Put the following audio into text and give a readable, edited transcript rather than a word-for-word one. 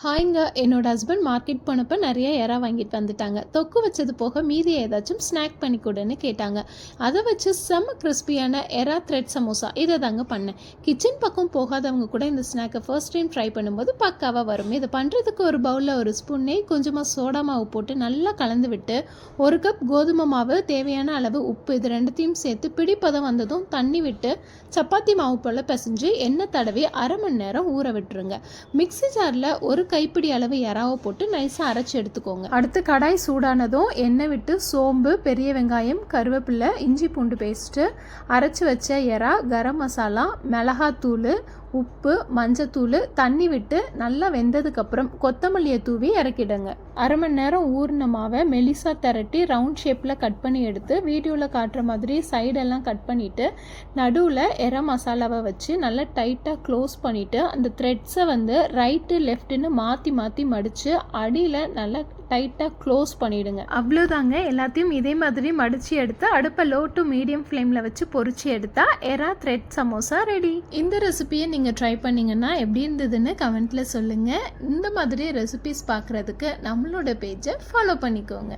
ஹாய்ங்க, என்னோட husband market போனப்போ நிறைய எறா வாங்கிட்டு வந்துட்டாங்க. தொக்கு வச்சது போக மீதி ஏதாச்சும் ஸ்நாக் பண்ணி கொடுன்னு கேட்டாங்க. அதை வச்சு செம்ம கிறிஸ்பியான எறா த்ரெட் சமோசா இதை தாங்க பண்ணேன். கிச்சன் பக்கம் போகாதவங்க கூட இந்த ஸ்நாக்கை ஃபர்ஸ்ட் டைம் ட்ரை பண்ணும்போது பக்காவாக வரும். இதை பண்ணுறதுக்கு ஒரு பவுலில் ஒரு ஸ்பூன் நெய், கொஞ்சமாக சோடா மாவு போட்டு நல்லா கலந்து விட்டு 1 கப் கோதுமை மாவு, தேவையான அளவு உப்பு, இது ரெண்டுத்தையும் சேர்த்து பிடிப்பதம் வந்ததும் தண்ணி விட்டு சப்பாத்தி மாவு போல் பிசைஞ்சு எண்ணெய் தடவி 1/2 மணி நேரம் ஊற விட்டுருங்க. மிக்ஸி ஜாரில் ஒரு கைப்பிடி அளவு எறாவை போட்டு நைஸாக அரைச்சி எடுத்துக்கோங்க. அடுத்து கடாய் சூடானதும் எண்ணெய் விட்டு சோம்பு, பெரிய வெங்காயம், கருவேப்பிலை, இஞ்சி பூண்டு பேஸ்ட்டு, அரைச்சி வச்ச எறா, கரம் மசாலா, மிளகாத்தூள், உப்பு, மஞ்சத்தூள், தண்ணி விட்டு நல்லா வெந்ததுக்கப்புறம் கொத்தமல்லியை தூவி இறக்கிடுங்க. 1/2 மணி நேரம் ஊறின மாவை மெலிசா திரட்டி ரவுண்ட் ஷேப்பில் கட் பண்ணி எடுத்து வீடியோவில் காட்டுற மாதிரி சைடெல்லாம் கட் பண்ணிவிட்டு நடுவில் எறா மசாலாவை வச்சு நல்லா டைட்டாக க்ளோஸ் பண்ணிவிட்டு அந்த த்ரெட்ஸை ரைட்டு லெஃப்ட்டுன்னு மாற்றி மடித்து அடியில் நல்லா டைட்டாக க்ளோஸ் பண்ணிவிடுங்க. அவ்வளோதாங்க. எல்லாத்தையும் இதே மாதிரி மடித்து எடுத்து அடுப்பை லோ டு மீடியம் ஃப்ளேமில் வச்சு பொரிச்சு எடுத்தால் எறா த்ரெட் சமோசா ரெடி. இந்த ரெசிபியை நீங்கள் ட்ரை பண்ணிங்கன்னா எப்படி இருந்ததுன்னு கமெண்ட்டில் சொல்லுங்கள். இந்த மாதிரி ரெசிபிஸ் பார்க்குறதுக்கு நம்மளோட பேஜை ஃபாலோ பண்ணிக்கோங்க.